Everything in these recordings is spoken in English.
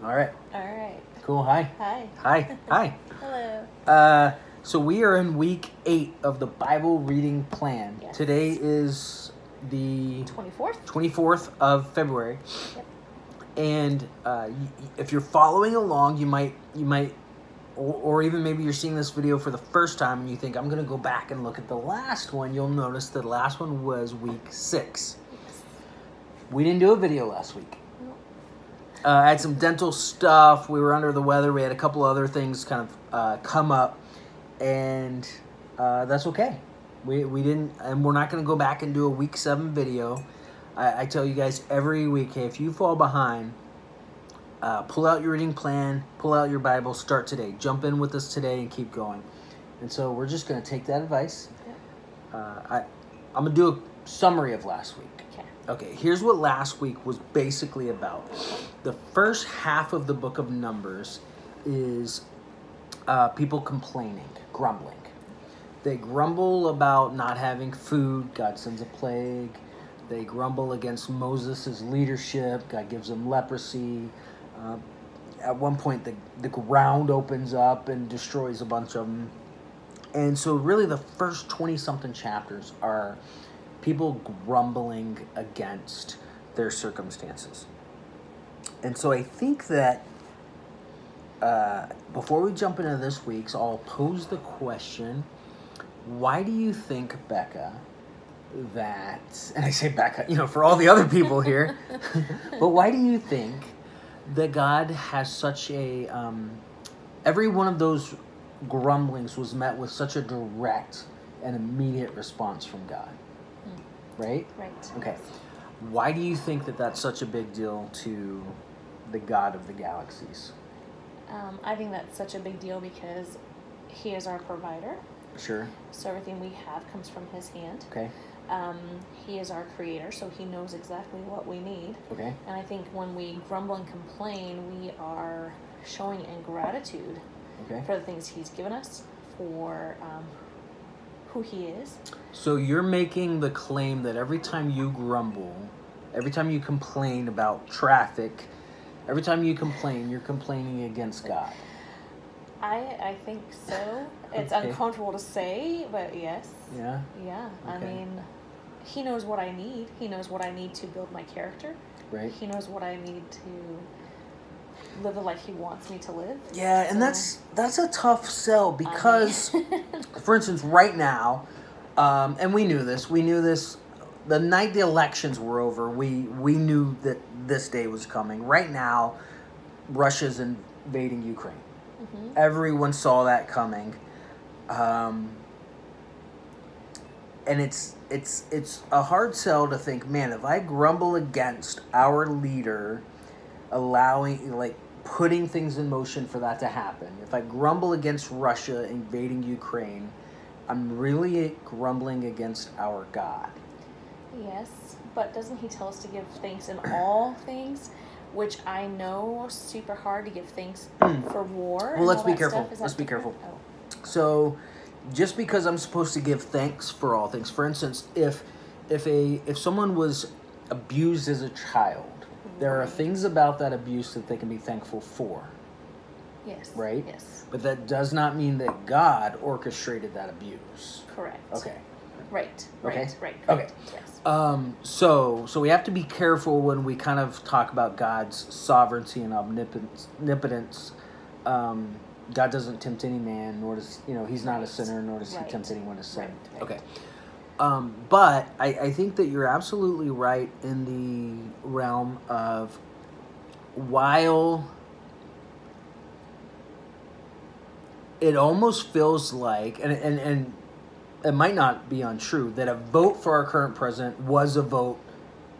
All right. All right. Cool. Hi. Hi. Hi. Hi. Hello. So we are in week 8 of the Bible reading plan. Yes. Today is the 24th. 24th of February. Yep. And if you're following along, you might, or even maybe you're seeing this video for the first time and you think, I'm going to go back and look at the last one. You'll notice the last one was week 6. Yes. We didn't do a video last week. Nope. I had some dental stuff. We were under the weather. We had a couple other things kind of come up, and that's okay. We didn't, and we're not going to go back and do a week 7 video. I tell you guys every week, hey, if you fall behind, pull out your reading plan, pull out your Bible, start today. Jump in with us today and keep going. And so we're just going to take that advice. Yep. I'm going to do a summary of last week. Okay. Okay, here's what last week was basically about. The first half of the book of Numbers is people complaining, grumbling. They grumble about not having food. God sends a plague. They grumble against Moses' leadership. God gives them leprosy. At one point, the ground opens up and destroys a bunch of them. And so really the first 20-something chapters are people grumbling against their circumstances. And so I think that before we jump into this week's, I'll pose the question, why do you think, Becca, that, and I say Becca, for all the other people here, but why do you think that God has such a, every one of those grumblings was met with such a direct and immediate response from God? Right? Right. Okay. Why do you think that that's such a big deal to the God of the galaxies? I think that's such a big deal because He is our provider. Sure. So everything we have comes from His hand. Okay. He is our creator, so He knows exactly what we need. Okay. And I think when we grumble and complain, we are showing ingratitude for the things He's given us, for who He is. So you're making the claim that every time you grumble, every time you complain about traffic, every time you complain, you're complaining against God. I think so. It's Okay. uncomfortable to say, but yes. Yeah? Yeah. Okay. I mean, He knows what I need. He knows what I need to build my character. Right. He knows what I need to live the life He wants me to live. Yeah, and that's a tough sell because, for instance, right now, and we knew this, the night the elections were over, we knew that this day was coming. Right now, Russia's invading Ukraine. Mm-hmm. Everyone saw that coming. And it's a hard sell to think, man, if I grumble against our leader putting things in motion for that to happen, if I grumble against Russia invading Ukraine, I'm really grumbling against our God. Yes, but doesn't He tell us to give thanks in all things? Which I know super hard to give thanks for war. Well, let's be careful. Let's be careful. Oh. So, just because I'm supposed to give thanks for all things, for instance, if someone was abused as a child, there are things about that abuse that they can be thankful for. Yes. Right? Yes. But that does not mean that God orchestrated that abuse. Correct. Okay. Right. Okay. Right. Okay. Yes. So we have to be careful when we kind of talk about God's sovereignty and omnipotence. God doesn't tempt any man, nor does He's not a sinner, nor does He tempt anyone to sin. Right. Okay. But I think that you're absolutely right in the realm of while it almost feels like, and it might not be untrue, that a vote for our current president was a vote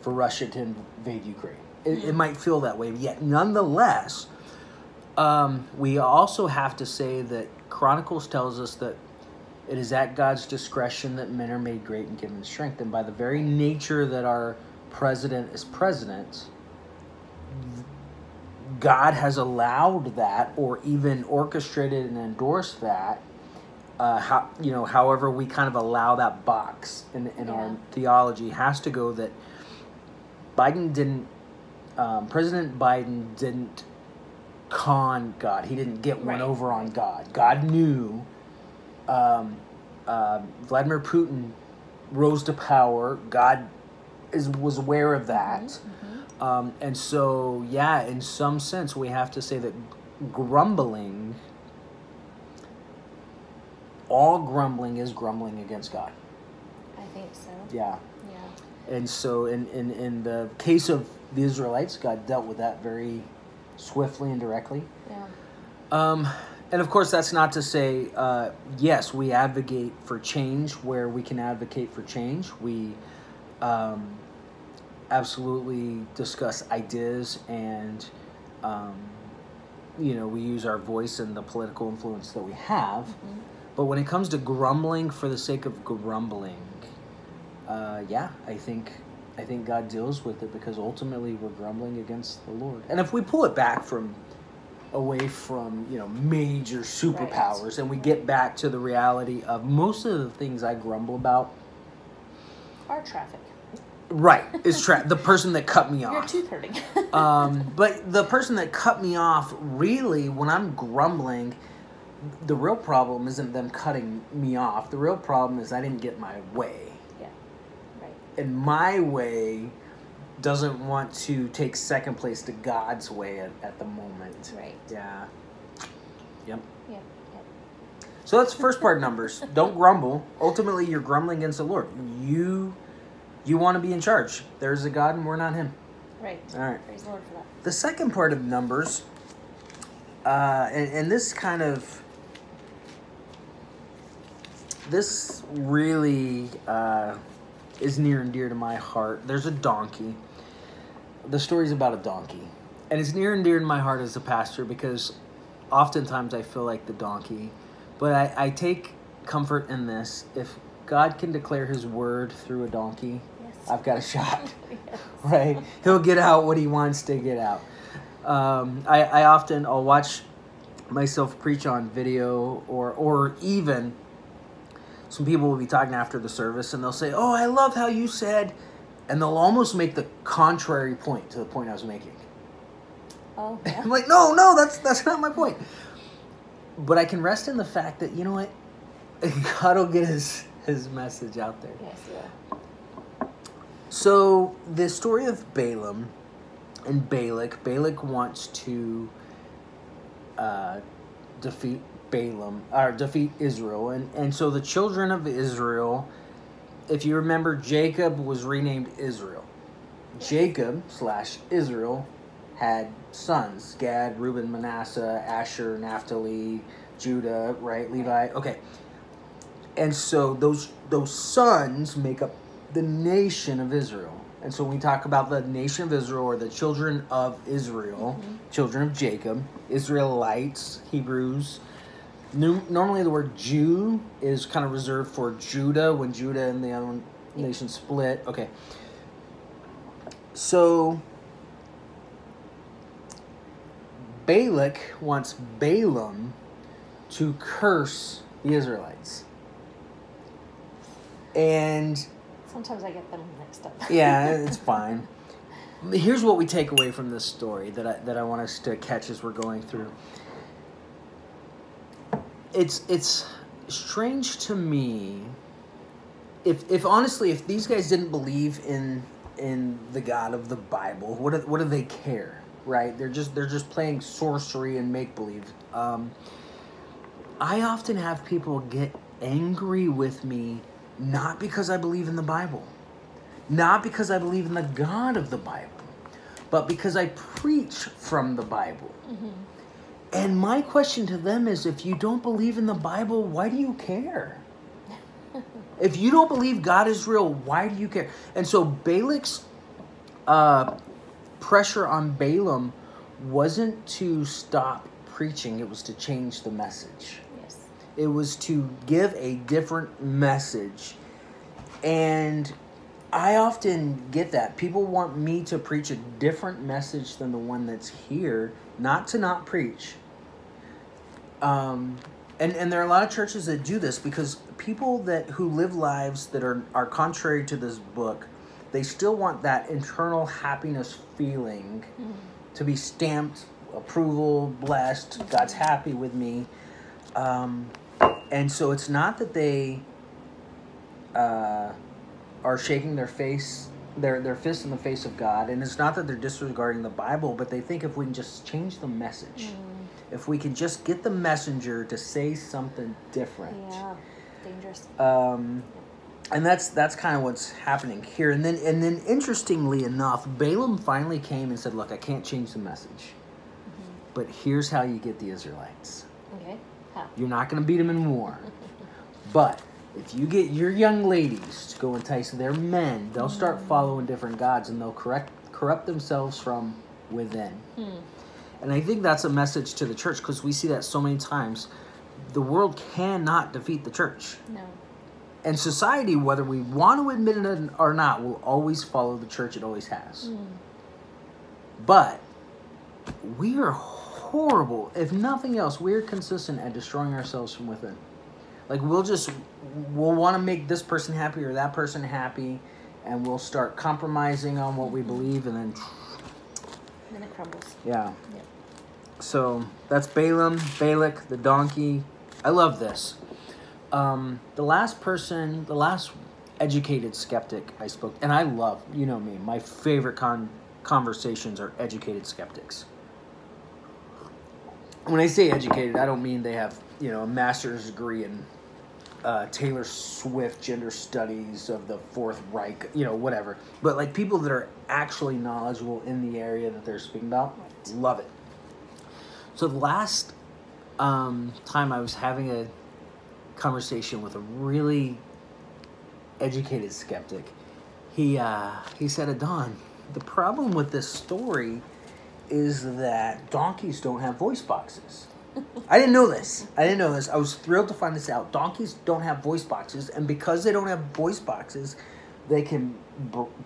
for Russia to invade Ukraine. It might feel that way, yet nonetheless, we also have to say that Chronicles tells us that it is at God's discretion that men are made great and given strength. And by the very nature that our president is president, God has allowed that or even orchestrated and endorsed that. However we kind of allow that box in our theology has to go that President Biden didn't con God. He didn't get one Right. over on God. God knew Vladimir Putin rose to power. God was aware of that. And so, yeah, in some sense, we have to say that all grumbling is grumbling against God. I think so. Yeah. Yeah. And so in the case of the Israelites, God dealt with that very swiftly and directly. Yeah. And of course, that's not to say, yes, we advocate for change where we can advocate for change. We absolutely discuss ideas and, we use our voice and the political influence that we have. But when it comes to grumbling for the sake of grumbling, I think God deals with it because ultimately we're grumbling against the Lord. And if we pull it back away from major superpowers and we get back to the reality of most of the things I grumble about Are traffic. Right, it's the person that cut me off. Your tooth hurting. But the person that cut me off, really, when I'm grumbling, the real problem isn't them cutting me off. The real problem is I didn't get my way. Yeah, right. And my way doesn't want to take second place to God's way at the moment. Right. Yeah. Yep. Yep. So that's the first part of Numbers. Don't grumble. Ultimately, you're grumbling against the Lord. You want to be in charge. There's a God and we're not him. Right. All right. Praise the Lord for that. The second part of Numbers, and this really is near and dear to my heart. There's a donkey. The story's about a donkey. And it's near and dear to my heart as a pastor because oftentimes I feel like the donkey. But I take comfort in this. If God can declare his word through a donkey, yes, I've got a shot. Yes. Right? He'll get out what he wants to get out. I'll watch myself preach on video or even some people will be talking after the service and they'll say, "Oh, I love how you said," and they'll almost make the contrary point to the point I was making. Oh, yeah. I'm like, no, that's not my point. But I can rest in the fact that, you know what? God will get his message out there. Yes, yeah. So the story of Balaam and Balak wants to defeat Israel, and so the children of Israel, if you remember, Jacob was renamed Israel. Jacob / Israel had sons: Gad, Reuben, Manasseh, Asher, Naphtali, Judah, right? Levi. Okay. And so those sons make up the nation of Israel. And so when we talk about the nation of Israel or the children of Israel, children of Jacob, Israelites, Hebrews, normally the word Jew is kind of reserved for Judah when Judah and the other nation split. Okay. So Balak wants Balaam to curse the Israelites. And sometimes I get them mixed up. Yeah, it's fine. Here's what we take away from this story that I want us to catch as we're going through. It's strange to me if honestly, if these guys didn't believe in the God of the Bible, what do they care, right? They're just playing sorcery and make believe. I often have people get angry with me, not because I believe in the Bible, not because I believe in the God of the Bible, but because I preach from the Bible. Mm-hmm. And my question to them is, if you don't believe in the Bible, why do you care? If you don't believe God is real, why do you care? And so Balak's pressure on Balaam wasn't to stop preaching, it was to change the message. Yes. It was to give a different message. And I often get that. People want me to preach a different message than the one that's here, not to not preach. And there are a lot of churches that do this because people who live lives that are contrary to this book, they still want that internal happiness feeling to be stamped approval, blessed. God's happy with me. And so it's not that they are shaking their fist in the face of God, and it's not that they're disregarding the Bible, but they think if we can just change the message, if we can just get the messenger to say something different. Yeah, dangerous. And that's kind of what's happening here. And then interestingly enough, Balaam finally came and said, "Look, I can't change the message, but here's how you get the Israelites. Okay, how? You're not going to beat them in war, but if you get your young ladies to go entice their men, they'll start following different gods, and they'll corrupt themselves from within." And I think that's a message to the church, because we see that so many times. The world cannot defeat the church. No. And society, whether we want to admit it or not, will always follow the church. It always has. But we are horrible. If nothing else, we're consistent at destroying ourselves from within. Like, we'll want to make this person happy or that person happy, and we'll start compromising on what we believe, and then it crumbles. Yeah. So that's Balaam, Balak, the donkey. I love this. The last educated skeptic I spoke, and I love, you know me, my favorite conversations are educated skeptics. When I say educated, I don't mean they have, a master's degree in Taylor Swift gender studies of the Fourth Reich, whatever. But like people that are actually knowledgeable in the area that they're speaking about. Love it. So the last time I was having a conversation with a really educated skeptic, he said, "Adon, the problem with this story is that donkeys don't have voice boxes." I didn't know this. I was thrilled to find this out. Donkeys don't have voice boxes, and because they don't have voice boxes, they can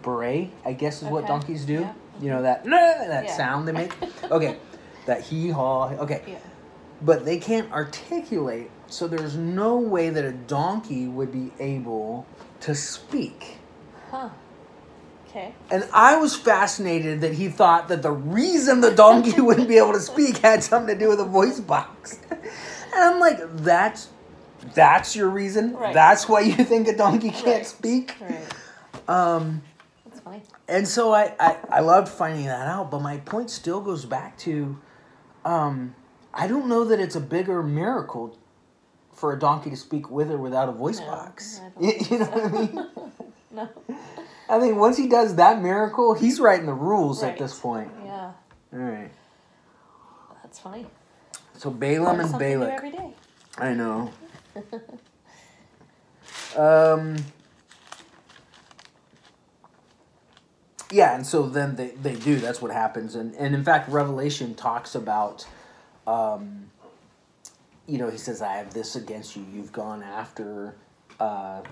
bray, I guess is what donkeys do. Yeah. That sound they make. Okay, that hee-haw. Okay. Yeah. But they can't articulate, so there's no way that a donkey would be able to speak. Huh. Okay. And I was fascinated that he thought that the reason the donkey wouldn't be able to speak had something to do with a voice box. And I'm like, that's your reason? Right. That's why you think a donkey can't speak? Right. That's funny. And so I loved finding that out, but my point still goes back to, I don't know that it's a bigger miracle for a donkey to speak with or without a voice box. You know what I mean? No. I think once he does that miracle, he's writing the rules at this point. Yeah. All right. That's funny. So Balaam and Balak. New every day. I know. Yeah, and so then they do. That's what happens. And in fact, Revelation talks about, he says, "I have this against you. You've gone after how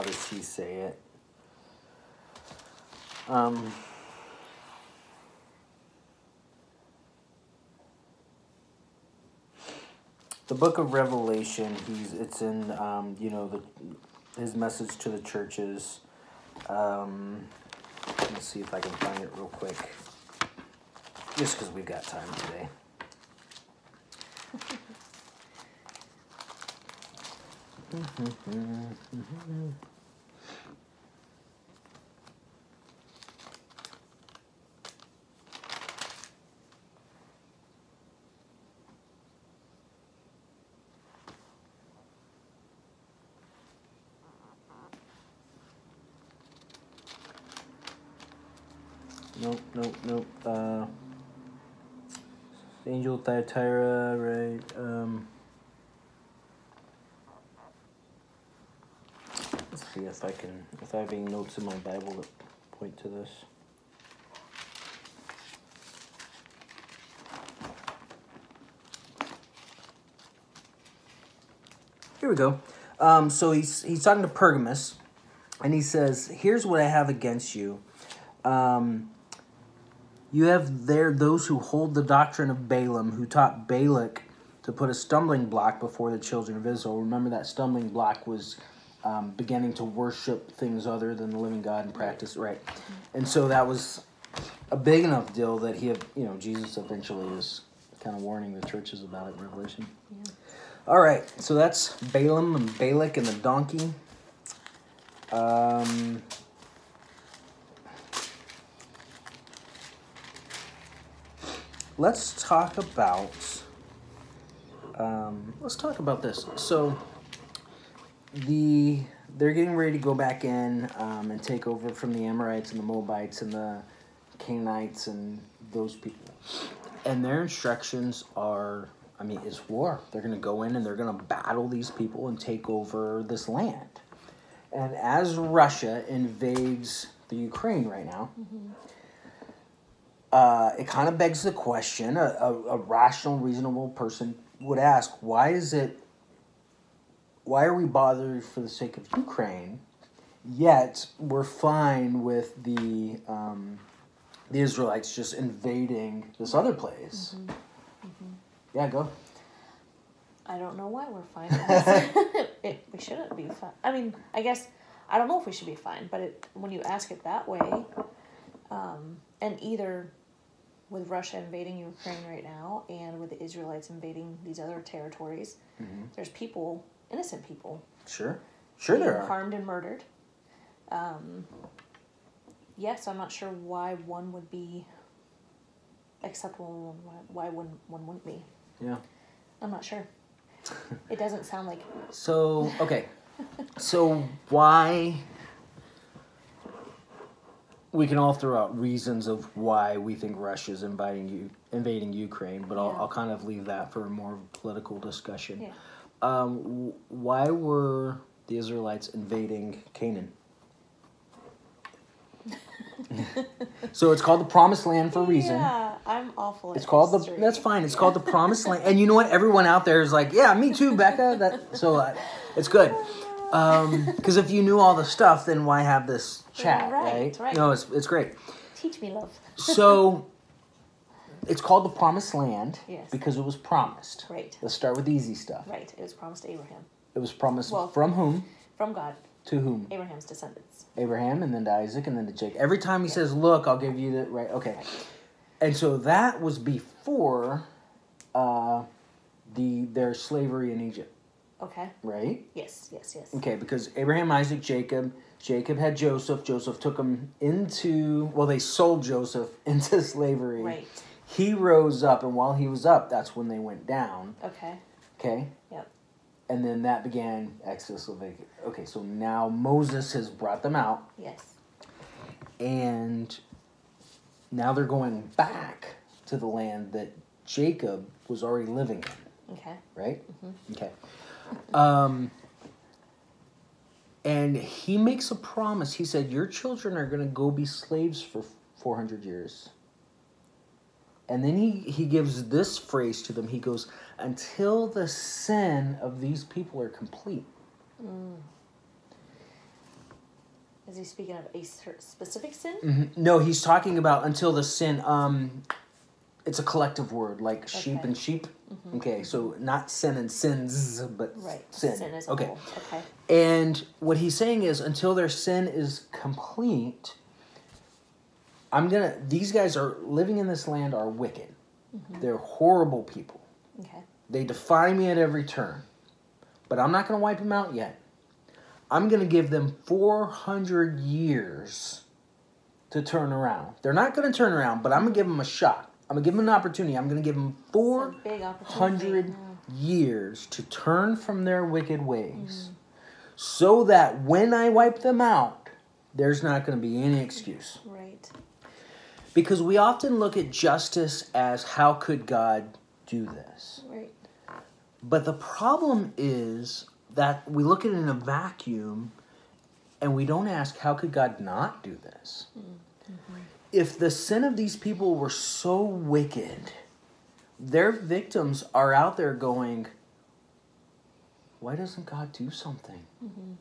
does he say it? The book of Revelation, it's in, his message to the churches. Let's see if I can find it real quick. Just because we've got time today. Nope. Angel Thyatira, right? Let's see if I have any notes in my Bible that point to this. Here we go. So he's talking to Pergamos, and he says, "Here's what I have against you. You have there those who hold the doctrine of Balaam, who taught Balak to put a stumbling block before the children of Israel." Remember that stumbling block was beginning to worship things other than the living God and practice, right? And so that was a big enough deal that Jesus eventually is kind of warning the churches about it in Revelation. Yeah. All right, so that's Balaam and Balak and the donkey. Let's talk about this. So they're getting ready to go back in and take over from the Amorites and the Moabites and the Canaanites and those people. And their instructions are, it's war. They're going to go in and they're going to battle these people and take over this land. And as Russia invades the Ukraine right now, it kind of begs the question, a rational, reasonable person would ask, why are we bothered for the sake of Ukraine, yet we're fine with the Israelites just invading this other place? Yeah, go. I don't know why we're fine with this. We shouldn't be fine. I guess, I don't know if we should be fine, but when you ask it that way, and either with Russia invading Ukraine right now and with the Israelites invading these other territories, there's people, innocent people. Sure there are. Harmed and murdered. Yes, I'm not sure why one would be acceptable and why one wouldn't be. Yeah. I'm not sure. It doesn't sound like... So, okay. So why... We can all throw out reasons of why we think Russia's invading Ukraine, but I'll kind of leave that for a more political discussion. Yeah. Why were the Israelites invading Canaan? So it's called the Promised Land for a reason. Yeah, I'm awful at It's called history. that's fine. It's called the Promised Land, and you know what? Everyone out there is like, yeah, me too, Becca. It's good. Because if you knew all the stuff, then why have this chat, right? No, it's great. Teach me, love. So it's called the Promised Land because it was promised. Right. Let's start with the easy stuff. Right. It was promised to Abraham. It was promised from whom? From God. To whom? Abraham's descendants. Abraham, and then to Isaac, and then to Jacob. Every time he says, look, I'll give you the... Right, okay. Right. And so that was before their slavery in Egypt. Okay. Right? Yes. Okay, because Abraham, Isaac, Jacob had Joseph. Joseph took them they sold Joseph into slavery. Right. He rose up, and while he was up, that's when they went down. Okay. Okay? Yep. And then that began Exodus, Leviticus. Okay, so now Moses has brought them out. Yes. And now they're going back to the land that Jacob was already living in. Okay. Right? Mm-hmm. Okay. And he makes a promise. He said, your children are going to go be slaves for 400 years. And then he gives this phrase to them. He goes, until the sin of these people are complete. Mm. Is he speaking of a specific sin? Mm-hmm. No, he's talking about until the sin. It's a collective word, like sheep and sheep. Mm-hmm. Okay, so not sin and sins, but sin. Sin is a whole. Okay. And what he's saying is, until their sin is complete, these guys are living in this land are wicked. Mm-hmm. They're horrible people. Okay. They defy me at every turn. But I'm not going to wipe them out yet. I'm going to give them 400 years to turn around. They're not going to turn around, but I'm going to give them a shot. I'm going to give them an opportunity. I'm going to give them 400 years to turn from their wicked ways. So that when I wipe them out, there's not going to be any excuse. Right. Because we often look at justice as, how could God do this? Right. But the problem is that we look at it in a vacuum and we don't ask, how could God not do this? Mm-hmm. If the sin of these people were so wicked, their victims are out there going, why doesn't God do something? Mm-hmm.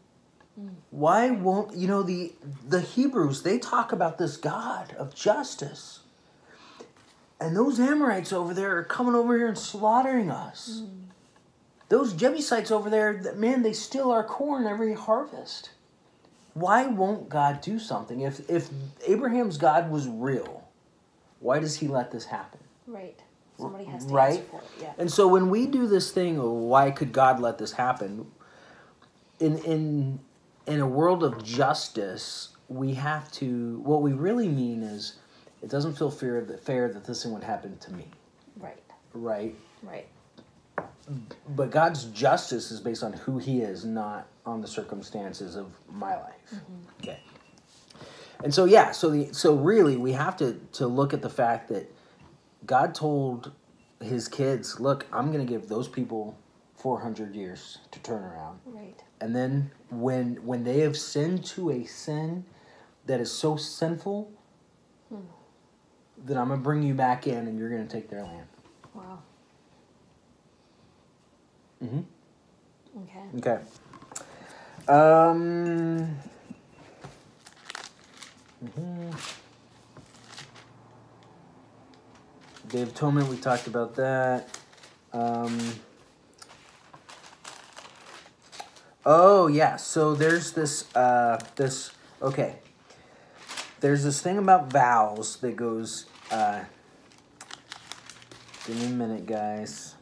Why won't, the Hebrews, they talk about this God of justice. And those Amorites over there are coming over here and slaughtering us. Mm. Those Jebusites over there, man, they steal our corn every harvest. Why won't God do something? If Abraham's God was real, why does he let this happen? Right. Somebody has to Right? answer for it. Yeah. And so when we do this thing of why could God let this happen, in a world of justice, we have to, what we really mean is, it doesn't feel fair that this thing would happen to me. Right. Right? Right. But God's justice is based on who he is, not on the circumstances of my life. Okay. And so, yeah, so really we have to look at the fact that God told his kids, look, I'm going to give those people 400 years to turn around. Right. And then when they have sinned to a sin that is so sinful, then I'm going to bring you back in and you're going to take their land. Wow. Mm-hmm. Okay. Okay. Day of Atonement, we talked about that. Oh yeah, so there's this okay. There's this thing about vows that goes. Give me a minute, guys.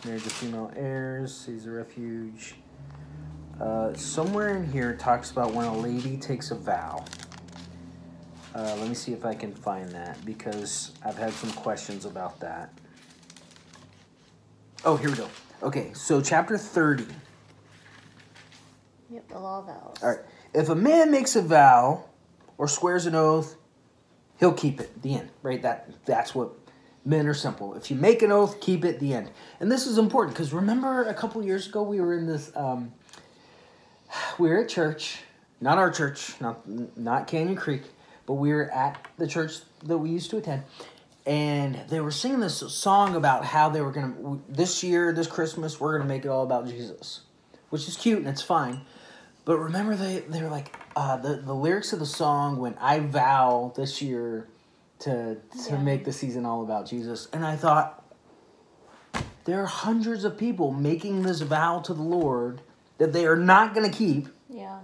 Married to female heirs, sees a refuge. Somewhere in here it talks about when a lady takes a vow. Let me see if I can find that, because I've had some questions about that. Oh, here we go. Okay, so chapter 30. Yep, the law of vows. All right. If a man makes a vow or swears an oath, he'll keep it. The end. Right? That's what men are simple. If you make an oath, keep it. The end. And this is important because remember a couple years ago we were in this. We were at church, not our church, not Canyon Creek, but we were at the church that we used to attend, and they were singing this song about how they were gonna this year, this Christmas, we're gonna make it all about Jesus, which is cute and it's fine. But remember, they were like, the lyrics of the song went, I vow this year to make the season all about Jesus. And I thought, there are hundreds of people making this vow to the Lord that they are not going to keep. Yeah.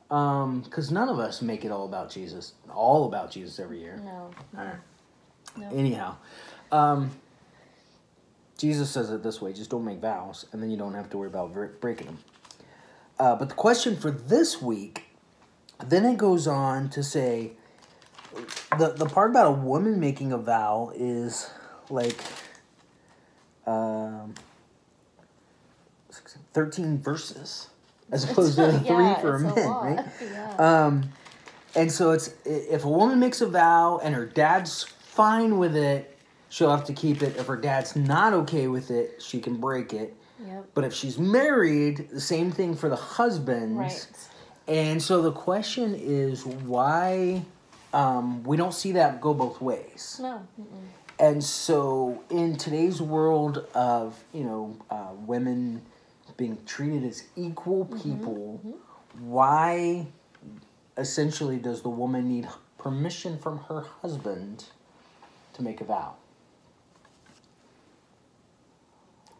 Because none of us make it all about Jesus every year. No. All right. No. Anyhow, Jesus says it this way, just don't make vows, and then you don't have to worry about breaking them. But the question for this week, then it goes on to say, the part about a woman making a vow is like 13 verses as opposed to 3 for men, right? Yeah. And so it's, if a woman makes a vow and her dad's fine with it, she'll have to keep it. If her dad's not okay with it, she can break it. Yep. But if she's married, the same thing for the husbands. Right. And so the question is why we don't see that go both ways. No. And so in today's world of, women being treated as equal people, why essentially does the woman need permission from her husband to make a vow?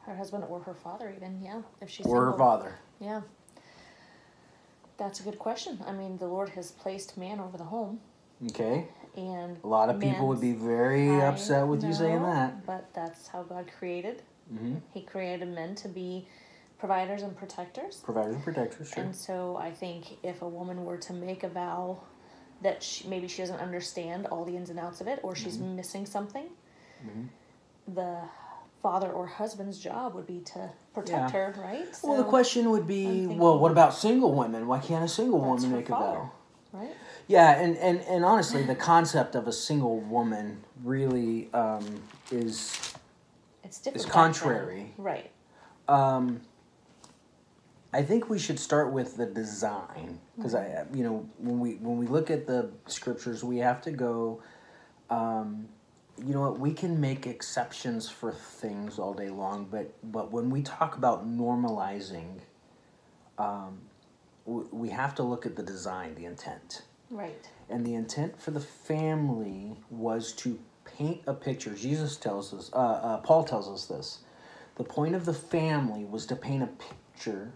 Her husband or her father even, yeah. If she's Or single. her father. Yeah. That's a good question. I mean, the Lord has placed man over the home. Okay. And a lot of people would be very upset with you saying that. But that's how God created. Mm-hmm. He created men to be providers and protectors. Providers and protectors, sure. And so I think if a woman were to make a vow that maybe she doesn't understand all the ins and outs of it, or she's missing something, the father or husband's job would be to protect her, right? So well, the question would be, what about single women? Why can't a single woman make a vow? Right? Yeah, and honestly, the concept of a single woman really is contrary. Right. I think we should start with the design, because when we look at the scriptures, we have to go. We can make exceptions for things all day long, but when we talk about normalizing, we have to look at the design, the intent. Right. And the intent for the family was to paint a picture. Jesus tells us, Paul tells us this. The point of the family was to paint a picture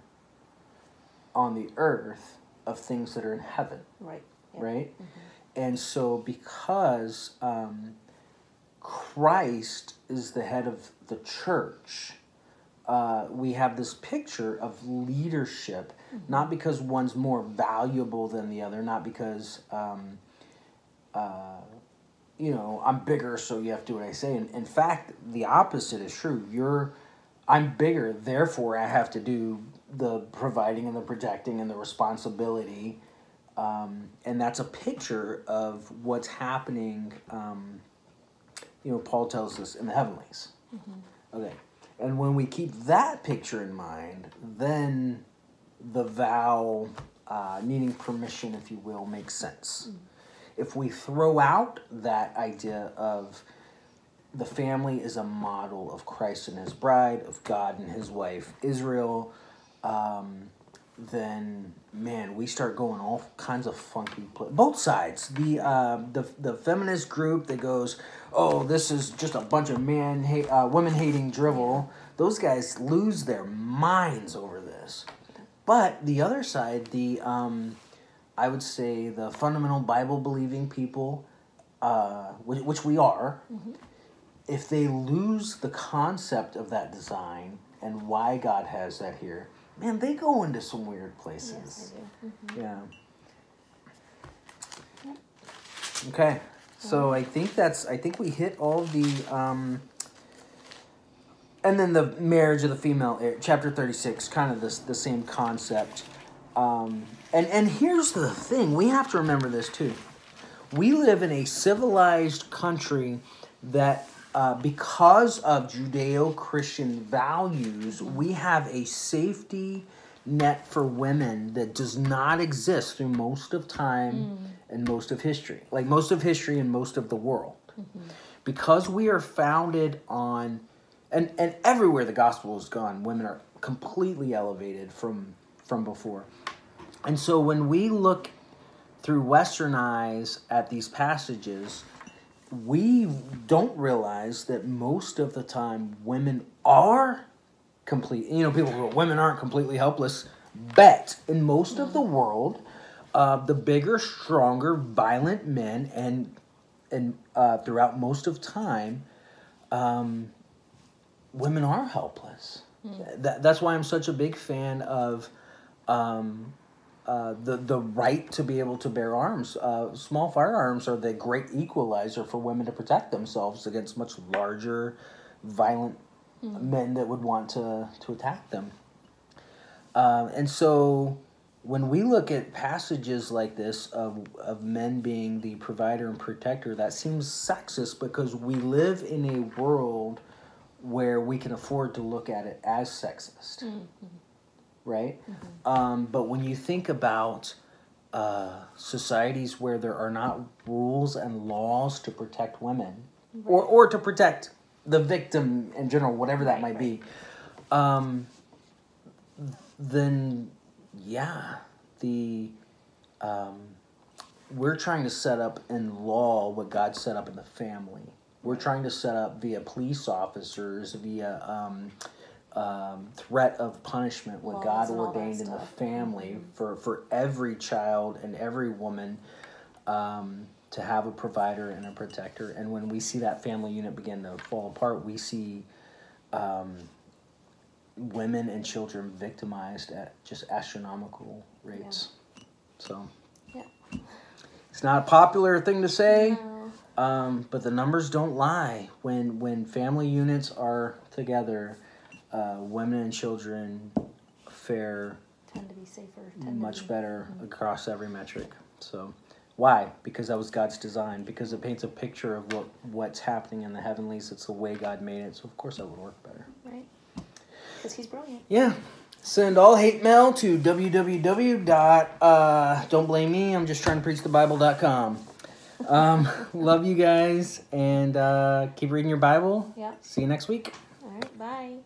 on the earth of things that are in heaven. Right. Yep. Right? And so because Christ is the head of the church, we have this picture of leadership, not because one's more valuable than the other, not because, I'm bigger, so you have to do what I say. In fact, the opposite is true. I'm bigger, therefore I have to do the providing and the protecting and the responsibility. And that's a picture of what's happening, Paul tells us, in the heavenlies. Okay. And when we keep that picture in mind, then the vow, needing permission, if you will, makes sense. If we throw out that idea of the family is a model of Christ and his bride, of God and his wife, Israel, then, man, we start going all kinds of funky both sides. The feminist group that goes, oh, this is just a bunch of women-hating drivel. Those guys lose their minds over this. But the other side, I would say the fundamental Bible-believing people, which we are, if they lose the concept of that design and why God has that here, man, they go into some weird places. Yes, they do. Yeah. Okay. So I think we hit all the and then the marriage of the female, chapter 36, kind of the same concept. And here's the thing, we have to remember this too. We live in a civilized country that because of Judeo-Christian values, we have a safety net for women that does not exist through most of time and most of history. Like most of history and most of the world. Because we are founded on, and everywhere the gospel has gone, women are completely elevated from before. And so when we look through Western eyes at these passages, we don't realize that most of the time women are people go, women aren't completely helpless. Bet in most of the world, the bigger, stronger, violent men and throughout most of time, women are helpless. That's why I'm such a big fan of the right to be able to bear arms. Small firearms are the great equalizer for women to protect themselves against much larger, violent men that would want to attack them. And so when we look at passages like this of men being the provider and protector, that seems sexist because we live in a world where we can afford to look at it as sexist. Right? But when you think about societies where there are not rules and laws to protect women, or to protect the victim in general, whatever that might be, then we're trying to set up in law what God set up in the family. We're trying to set up via police officers, via threat of punishment, what God ordained in the family for every child and every woman to have a provider and a protector. And when we see that family unit begin to fall apart, we see women and children victimized at just astronomical rates. So it's not a popular thing to say, but the numbers don't lie. When family units are together, women and children tend to be safer, much better across every metric. So why? Because that was God's design. Because it paints a picture of what's happening in the heavenlies. It's the way God made it. So of course that would work better. Right. Because he's brilliant. Yeah. Send all hate mail to www.don'tblameme, love you guys, and keep reading your Bible. Yeah. See you next week. All right. Bye.